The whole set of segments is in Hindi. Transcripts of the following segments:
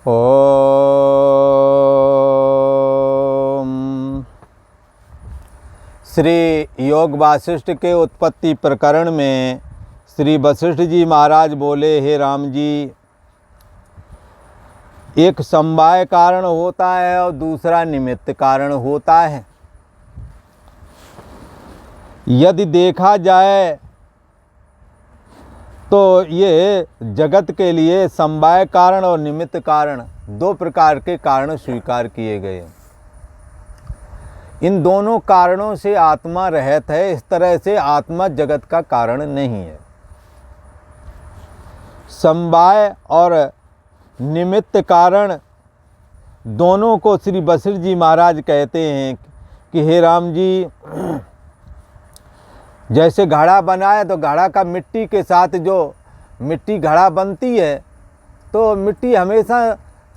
ओम। श्री योग वासिष्ठ के उत्पत्ति प्रकरण में श्री वशिष्ठ जी महाराज बोले, हे राम जी, एक समवाय कारण होता है और दूसरा निमित्त कारण होता है। यदि देखा जाए तो ये जगत के लिए समवाय कारण और निमित्त कारण दो प्रकार के कारण स्वीकार किए गए। इन दोनों कारणों से आत्मा रहित है। इस तरह से आत्मा जगत का कारण नहीं है। समवाय और निमित्त कारण दोनों को श्री वशिष्ठ जी महाराज कहते हैं कि हे राम जी, जैसे घड़ा बनाए तो घड़ा का मिट्टी के साथ जो मिट्टी घड़ा बनती है तो मिट्टी हमेशा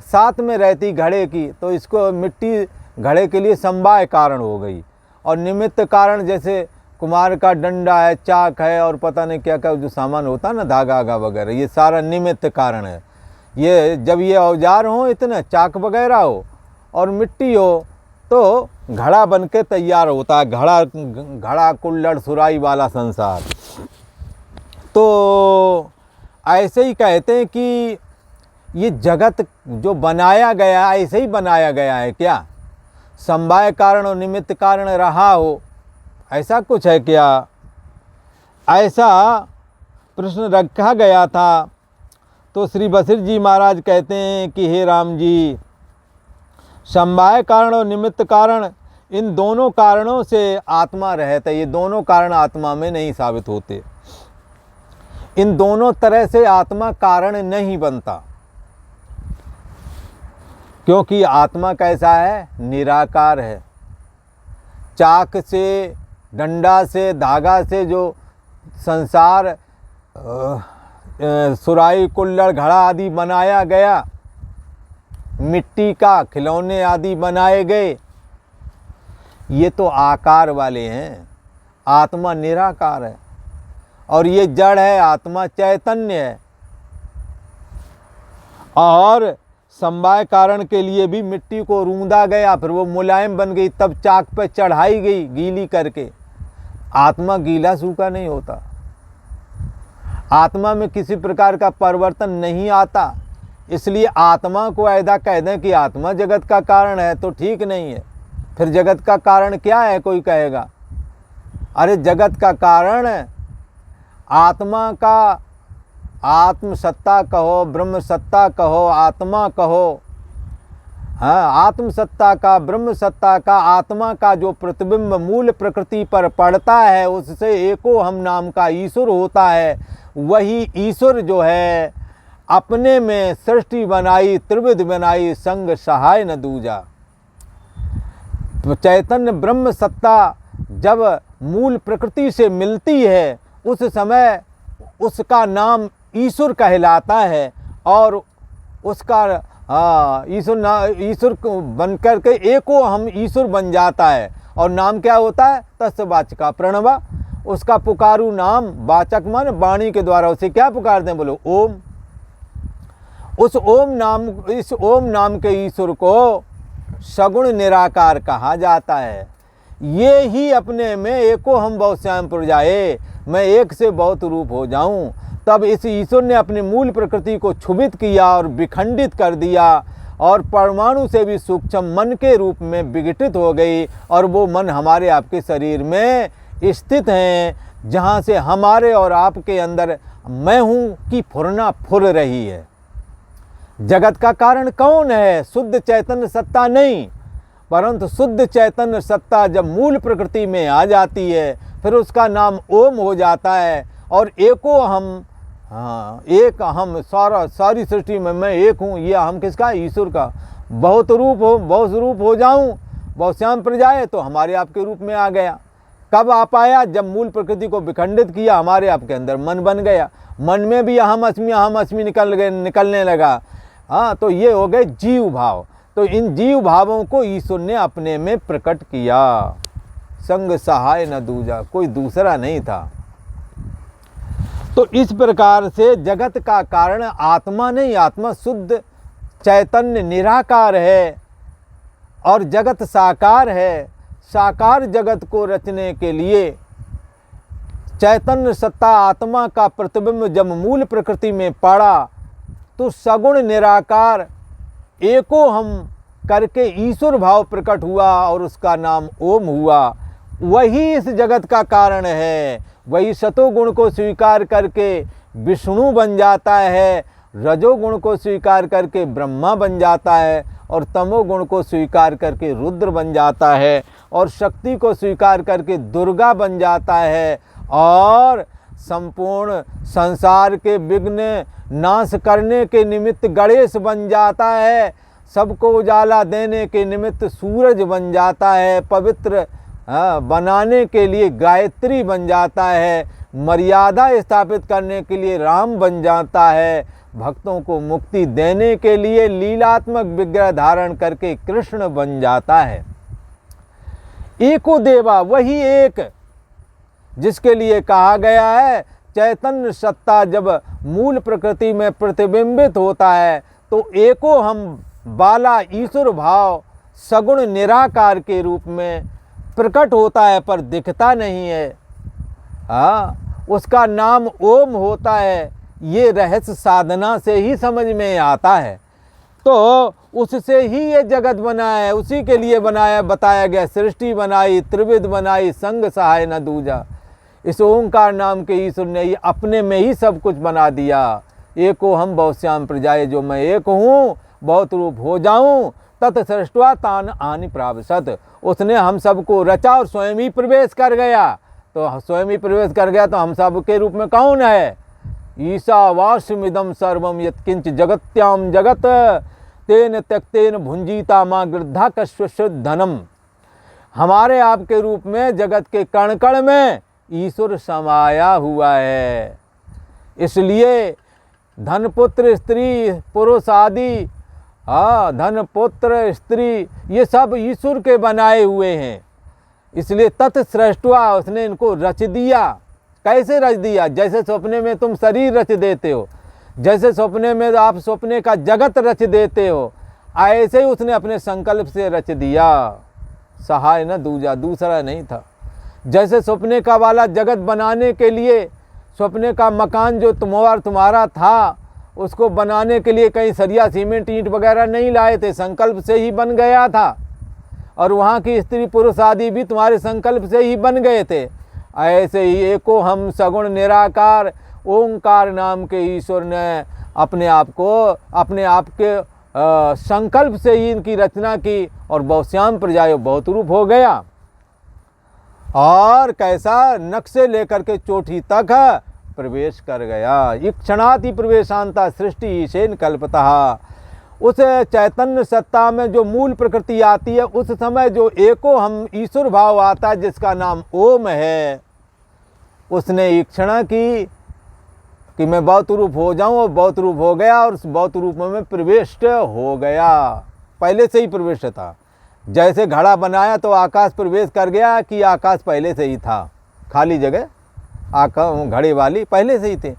साथ में रहती घड़े की, तो इसको मिट्टी घड़े के लिए समवाय कारण हो गई। और निमित्त कारण जैसे कुम्हार का डंडा है, चाक है और पता नहीं क्या क्या जो सामान होता है ना, धागा आगा वगैरह, ये सारा निमित्त कारण है। ये जब ये औजार हो, इतना चाक वगैरह हो और मिट्टी हो तो घड़ा बन के तैयार होता है। घड़ा कुल्हड़ सुराही वाला संसार। तो ऐसे ही कहते हैं कि ये जगत जो बनाया गया ऐसे ही बनाया गया है क्या? समवाय कारण और निमित्त कारण रहा हो, ऐसा कुछ है क्या? ऐसा प्रश्न रखा गया था। तो श्री वशिष्ठ जी महाराज कहते हैं कि हे राम जी, समवाय कारण और निमित्त कारण इन दोनों कारणों से आत्मा रहता है। ये दोनों कारण आत्मा में नहीं साबित होते। इन दोनों तरह से आत्मा कारण नहीं बनता, क्योंकि आत्मा कैसा है? निराकार है। चाक से, डंडा से, धागा से जो संसार सुराही कुल्हड़ घड़ा आदि बनाया गया, मिट्टी का खिलौने आदि बनाए गए, ये तो आकार वाले हैं। आत्मा निराकार है और ये जड़ है, आत्मा चैतन्य है। और समवाय कारण के लिए भी मिट्टी को रूंदा गया, फिर वो मुलायम बन गई, तब चाक पे चढ़ाई गई गीली करके। आत्मा गीला सूखा नहीं होता। आत्मा में किसी प्रकार का परिवर्तन नहीं आता। इसलिए आत्मा को ऐसा कह दें कि आत्मा जगत का कारण है तो ठीक नहीं है। फिर जगत का कारण क्या है, कोई कहेगा। अरे जगत का कारण आत्मा का, आत्म सत्ता कहो, ब्रह्म सत्ता कहो, आत्मा कहो, हाँ, आत्म सत्ता का, ब्रह्म सत्ता का, आत्मा का जो प्रतिबिंब मूल प्रकृति पर पड़ता है, उससे एको हम नाम का ईश्वर होता है। वही ईश्वर जो है अपने में सृष्टि बनाई, त्रिविध बनाई, संग सहाय न दूजा। चैतन्य ब्रह्म सत्ता जब मूल प्रकृति से मिलती है, उस समय उसका नाम ईश्वर कहलाता है। और उसका ईश्वर बन कर के एको हम ईश्वर बन जाता है। और नाम क्या होता है? तस्य वाचका प्रणवा। उसका पुकारू नाम, वाचक मान वाणी के द्वारा उसे क्या पुकारते हैं? बोलो ओम। उस ओम नाम, इस ओम नाम के ईश्वर को सगुण निराकार कहा जाता है। ये ही अपने में एको हम बहुत श्याम पुर जाए, मैं एक से बहुत रूप हो जाऊं। तब इस ईश्वर ने अपनी मूल प्रकृति को क्षुभित किया और विखंडित कर दिया और परमाणु से भी सूक्ष्म मन के रूप में विघटित हो गई। और वो मन हमारे आपके शरीर में स्थित हैं, जहाँ से हमारे और आपके अंदर मैं हूँ की फुरना फुर रही है। जगत का कारण कौन है? शुद्ध चैतन्य सत्ता नहीं, परंतु शुद्ध चैतन्य सत्ता जब मूल प्रकृति में आ जाती है, फिर उसका नाम ओम हो जाता है। और एको हम, हाँ, एक हम, सारी सृष्टि में मैं एक हूँ। ये हम किसका? ईश्वर का। बहुत रूप हो जाऊँ, बहुत श्याम पर जाए, तो हमारे आपके रूप में आ गया। कब आ पाया? जब मूल प्रकृति को विखंडित किया, हमारे आपके अंदर मन बन गया। मन में भी अहम अस्मि निकलने लगा। हाँ, तो ये हो गए जीव भाव। तो इन जीव भावों को ईश्वर ने अपने में प्रकट किया। संग सहाय न दूजा, कोई दूसरा नहीं था। तो इस प्रकार से जगत का कारण आत्मा नहीं, आत्मा शुद्ध चैतन्य निराकार है और जगत साकार है। साकार जगत को रचने के लिए चैतन्य सत्ता आत्मा का प्रतिबिंब जब मूल प्रकृति में पड़ा तो सगुण निराकार एको हम करके ईश्वर भाव प्रकट हुआ और उसका नाम ओम हुआ। वही इस जगत का कारण है। वही सतोगुण को स्वीकार करके विष्णु बन जाता है, रजोगुण को स्वीकार करके ब्रह्मा बन जाता है और तमोगुण को स्वीकार करके रुद्र बन जाता है और शक्ति को स्वीकार करके दुर्गा बन जाता है और संपूर्ण संसार के विघ्न नाश करने के निमित्त गणेश बन जाता है। सबको उजाला देने के निमित्त सूरज बन जाता है। पवित्र बनाने के लिए गायत्री बन जाता है। मर्यादा स्थापित करने के लिए राम बन जाता है। भक्तों को मुक्ति देने के लिए लीलात्मक विग्रह धारण करके कृष्ण बन जाता है। एको देवा, वही एक जिसके लिए कहा गया है चैतन्य सत्ता जब मूल प्रकृति में प्रतिबिंबित होता है तो एको हम बाला ईश्वर भाव सगुण निराकार के रूप में प्रकट होता है पर दिखता नहीं है। उसका नाम ओम होता है। ये रहस्य साधना से ही समझ में आता है। तो उससे ही ये जगत बना है, उसी के लिए बनाया, बताया गया। सृष्टि बनाई, त्रिविध बनाई, संग सहाय न दूजा। इस ओंकार नाम के ईश्वर ने ही अपने में ही सब कुछ बना दिया। एको हम बहुश्याम प्रजाए, जो मैं एक हूँ बहुत रूप हो जाऊं, तत् सृष्टवा तान आनि प्रावसत। उसने हम सबको रचा और स्वयं ही प्रवेश कर गया। तो स्वयं ही प्रवेश कर गया तो हम सब के रूप में कौन है? ईशावास्यमिदं सर्वं यत्किंच जगत्याम जगत तेन त्यक्तेन भुंजीता माँ गृद्धा कश्वश्व धनम। हमारे आपके रूप में जगत के कण कण में ईश्वर समाया हुआ है। इसलिए धन पुत्र स्त्री पुरुष आदि, धन पुत्र स्त्री ये सब ईश्वर के बनाए हुए हैं। इसलिए तत्सृष्टवा, उसने इनको रच दिया। कैसे रच दिया? जैसे सपने में तुम शरीर रच देते हो, जैसे सपने में आप सपने का जगत रच देते हो, ऐसे ही उसने अपने संकल्प से रच दिया। सहाय न दूजा, दूसरा नहीं था। जैसे सपने का वाला जगत बनाने के लिए, सपने का मकान जो तुम्हारा था, उसको बनाने के लिए कहीं सरिया सीमेंट ईंट वगैरह नहीं लाए थे, संकल्प से ही बन गया था। और वहाँ की स्त्री पुरुष आदि भी तुम्हारे संकल्प से ही बन गए थे। ऐसे ही एको हम सगुण निराकार ओंकार नाम के ईश्वर ने अपने आप के संकल्प से ही इनकी रचना की और बहुश्याम प्रजाएं बहुत रूप हो गया। और कैसा? नख से लेकर के चोटी तक प्रवेश कर गया। इक्षणाति प्रवेशांता सृष्टि ईशेन कल्पतः। उस चैतन्य सत्ता में जो मूल प्रकृति आती है, उस समय जो एको हम ईश्वर भाव आता है जिसका नाम ओम है, उसने ईक्षणा की कि मैं बहुत रूप हो जाऊं, और बहुत रूप हो गया और उस बहुत रूप में प्रविष्ट हो गया। पहले से ही प्रविष्ट था। जैसे घड़ा बनाया तो आकाश प्रवेश कर गया कि आकाश पहले से ही था, खाली जगह घड़े वाली पहले से ही थे।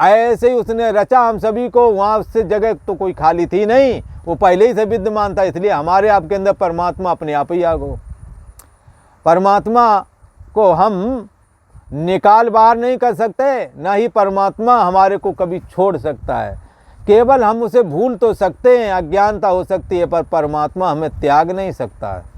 ऐसे ही उसने रचा हम सभी को। वहाँ से जगह तो कोई खाली थी नहीं, वो पहले ही से विद्यमान था। इसलिए हमारे आपके अंदर परमात्मा अपने आप ही आ गो। परमात्मा को हम निकाल बाहर नहीं कर सकते, ना ही परमात्मा हमारे को कभी छोड़ सकता है। केवल हम उसे भूल तो सकते हैं, अज्ञानता हो सकती है, पर परमात्मा हमें त्याग नहीं सकता है।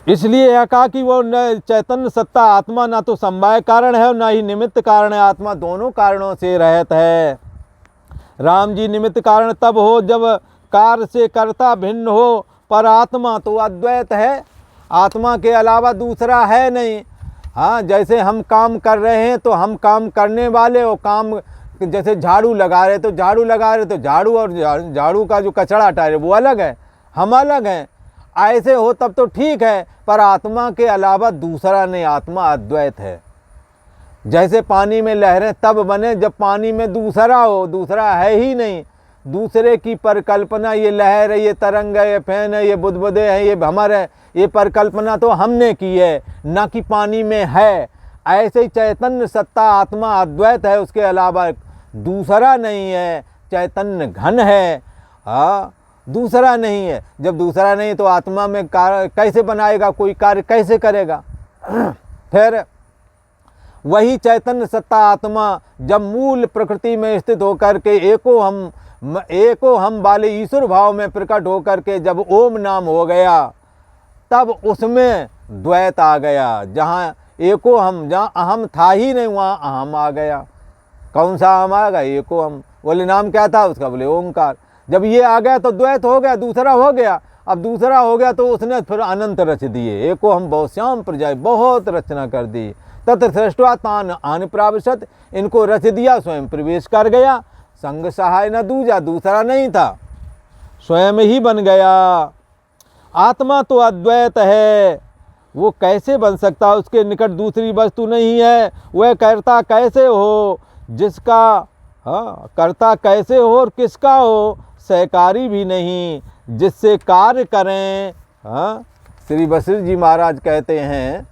इसलिए यह कहा कि वो चैतन्य सत्ता आत्मा ना तो समवाय कारण है और ना ही निमित्त कारण है। आत्मा दोनों कारणों से रहित है। राम जी निमित्त कारण तब हो जब कार्य से कर्ता भिन्न हो, पर आत्मा तो अद्वैत है। आत्मा के अलावा दूसरा है नहीं। हाँ, जैसे हम काम कर रहे हैं तो हम काम करने वाले हो, काम जैसे झाड़ू लगा रहे तो झाड़ू लगा रहे तो झाड़ू और झाड़ू का जो कचरा हटा रहे वो अलग है, हम अलग हैं। ऐसे हो तब तो ठीक है, पर आत्मा के अलावा दूसरा नहीं। आत्मा अद्वैत है। जैसे पानी में लहरें तब बने जब पानी में दूसरा हो, दूसरा है ही नहीं। दूसरे की परिकल्पना, ये लहर है, ये तरंग है, ये फैन है, ये बुदबुदे हैं, ये भंवर है, ये परिकल्पना तो हमने की है, ना कि पानी में है। ऐसे ही चैतन्य सत्ता आत्मा अद्वैत है, उसके अलावा दूसरा नहीं है। चैतन्य घन है, दूसरा नहीं है। जब दूसरा नहीं तो आत्मा में कार्य कैसे बनाएगा, कोई कार्य कैसे करेगा। फिर वही चैतन्य सत्ता आत्मा जब मूल प्रकृति में स्थित होकर के एको हम वाले ईश्वर भाव में प्रकट होकर के जब ओम नाम हो गया, तब उसमें द्वैत आ गया। जहाँ एको हम, जहाँ अहम था ही नहीं वहाँ अहम आ गया। कौन सा अहम आ गया? एको हम। बोले नाम क्या था उसका? बोले ओंकार। जब ये आ गया तो द्वैत हो गया, दूसरा हो गया। अब दूसरा हो गया तो उसने फिर अनंत रच दिए। एको हम बहुश्याम प्रजाएं, बहुत रचना कर दी। तत्र सृष्टवा तान आन प्रावशत, इनको रच दिया, स्वयं प्रवेश कर गया। संग सहाय न दूजा, दूसरा नहीं था, स्वयं ही बन गया। आत्मा तो अद्वैत है, वो कैसे बन सकता? उसके निकट दूसरी वस्तु नहीं है। वह कर्ता कैसे हो जिसका, कर्ता कैसे हो और किसका हो? सहकारी भी नहीं, जिससे कार्य करें। श्री वशिष्ठ जी महाराज कहते हैं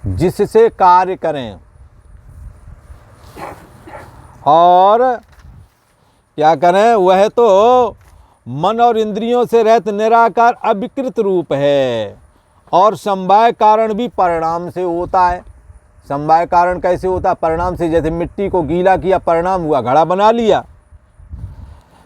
जिससे कार्य करें, और क्या करें? वह तो मन और इंद्रियों से रहित निराकार अविकृत रूप है। और समवाय कारण भी परिणाम से होता है। समवाय कारण कैसे होता? परिणाम से। जैसे मिट्टी को गीला किया, परिणाम हुआ, घड़ा बना लिया।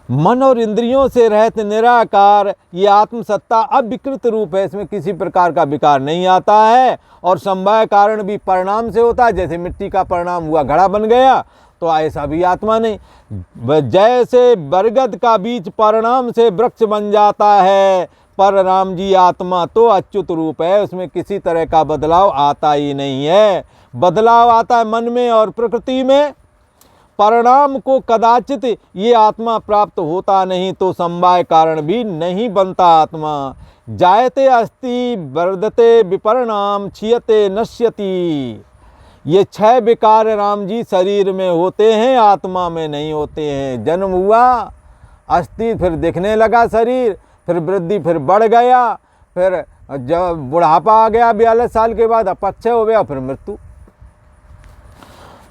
मन और इंद्रियों से रहित निराकार ये आत्मसत्ता अविकृत रूप है, इसमें किसी प्रकार का विकार नहीं आता है। और समवाय कारण भी परिणाम से होता है। जैसे मिट्टी का परिणाम हुआ, घड़ा बन गया, तो ऐसा भी आत्मा नहीं। जैसे बरगद का बीज परिणाम से वृक्ष बन जाता है, पर राम जी आत्मा तो अच्युत रूप है, उसमें किसी तरह का बदलाव आता ही नहीं है। बदलाव आता है मन में और प्रकृति में। परिणाम को कदाचित ये आत्मा प्राप्त होता नहीं, तो समवाय कारण भी नहीं बनता आत्मा। जायते अस्ति वर्धते विपरिणाम क्षीयते नश्यति। ये 6 विकार राम जी शरीर में होते हैं, आत्मा में नहीं होते हैं। जन्म हुआ, अस्थि, फिर दिखने लगा शरीर, फिर वृद्धि, फिर बढ़ गया, फिर जब बुढ़ापा आ गया 42 साल के बाद, अपक्ष हो गया, फिर मृत्यु।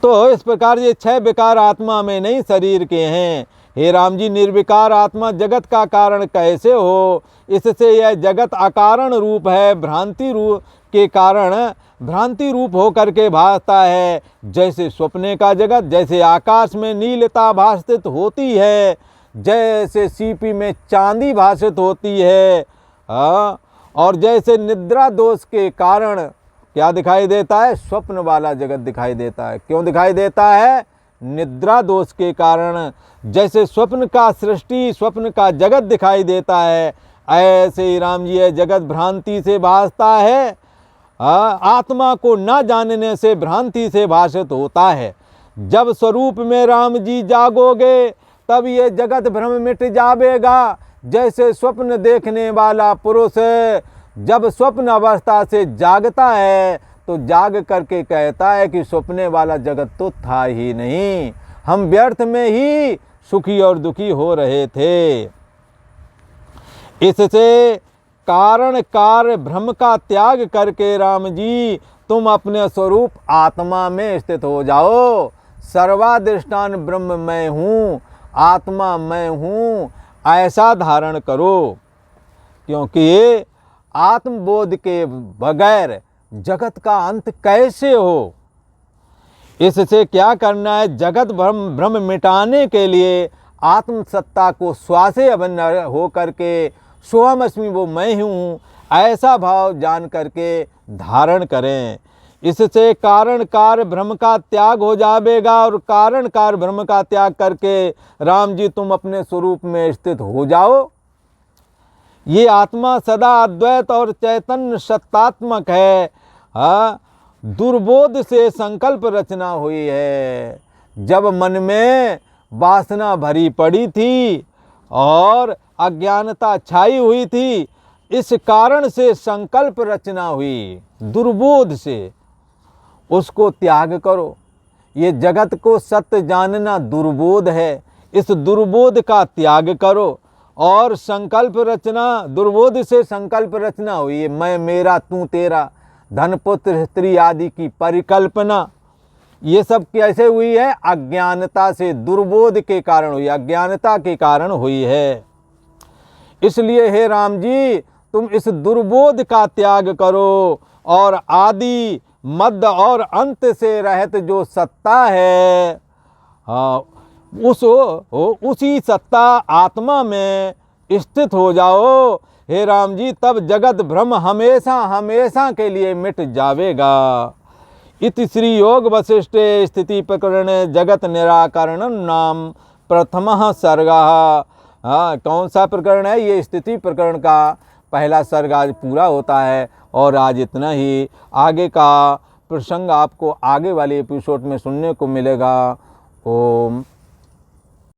तो इस प्रकार ये 6 विकार आत्मा में नहीं, शरीर के हैं। हे राम जी, निर्विकार आत्मा जगत का कारण कैसे हो? इससे यह जगत अकारण रूप है, भ्रांति रूप के कारण भ्रांति रूप होकर के भासता है। जैसे स्वप्ने का जगत, जैसे आकाश में नीलता भाषित होती है, जैसे सीपी में चांदी भाषित होती है, और जैसे निद्रा दोष के कारण क्या दिखाई देता है? स्वप्न वाला जगत दिखाई देता है। क्यों दिखाई देता है? निद्रा दोष के कारण। जैसे स्वप्न का सृष्टि, स्वप्न का जगत दिखाई देता है, ऐसे ही राम जी यह जगत भ्रांति से भासता है। आत्मा को न जानने से भ्रांति से भाषित होता है। जब स्वरूप में राम जी जागोगे, तब ये जगत भ्रम मिट जावेगा। जैसे स्वप्न देखने वाला पुरुष जब स्वप्न अवस्था से जागता है, तो जाग करके कहता है कि स्वप्ने वाला जगत तो था ही नहीं, हम व्यर्थ में ही सुखी और दुखी हो रहे थे। इससे कारण कार्य भ्रम का त्याग करके राम जी तुम अपने स्वरूप आत्मा में स्थित हो जाओ। सर्वाधिष्ठान ब्रह्म मैं हूँ, आत्मा मैं हूँ, ऐसा धारण करो। क्योंकि आत्मबोध के बगैर जगत का अंत कैसे हो? इससे क्या करना है? जगत भ्रम मिटाने के लिए आत्मसत्ता को श्वासे अभिन्न हो करके सोहम अस्मि वो मैं हूँ, ऐसा भाव जान करके धारण करें। इससे कारण कार्य भ्रम का त्याग हो जाएगा, और कारण कार्य भ्रम का त्याग करके राम जी तुम अपने स्वरूप में स्थित हो जाओ। ये आत्मा सदा अद्वैत और चैतन्य सत्तात्मक है। दुर्बोध से संकल्प रचना हुई है। जब मन में वासना भरी पड़ी थी और अज्ञानता छाई हुई थी, इस कारण से संकल्प रचना हुई दुर्बोध से, उसको त्याग करो। ये जगत को सत्य जानना दुर्बोध है, इस दुर्बोध का त्याग करो। और संकल्प रचना, दुर्बोध से संकल्प रचना हुई, मैं मेरा तू तेरा, धन पुत्र स्त्री आदि की परिकल्पना, ये सब कैसे हुई है? अज्ञानता से, दुर्बोध के कारण हुई, अज्ञानता के कारण हुई है। इसलिए हे राम जी, तुम इस दुर्बोध का त्याग करो और आदि मध्य और अंत से रहित जो सत्ता है, हाँ, उसी सत्ता आत्मा में स्थित हो जाओ हे राम जी, तब जगत भ्रम हमेशा हमेशा के लिए मिट जावेगा। इति श्री योग वशिष्ठे स्थिति प्रकरण जगत निराकरण नाम प्रथम सर्गः। हाँ, कौन सा प्रकरण है? ये स्थिति प्रकरण का पहला सर्ग आज पूरा होता है। और आज इतना ही, आगे का प्रसंग आपको आगे वाले एपिसोड में सुनने को मिलेगा। ओम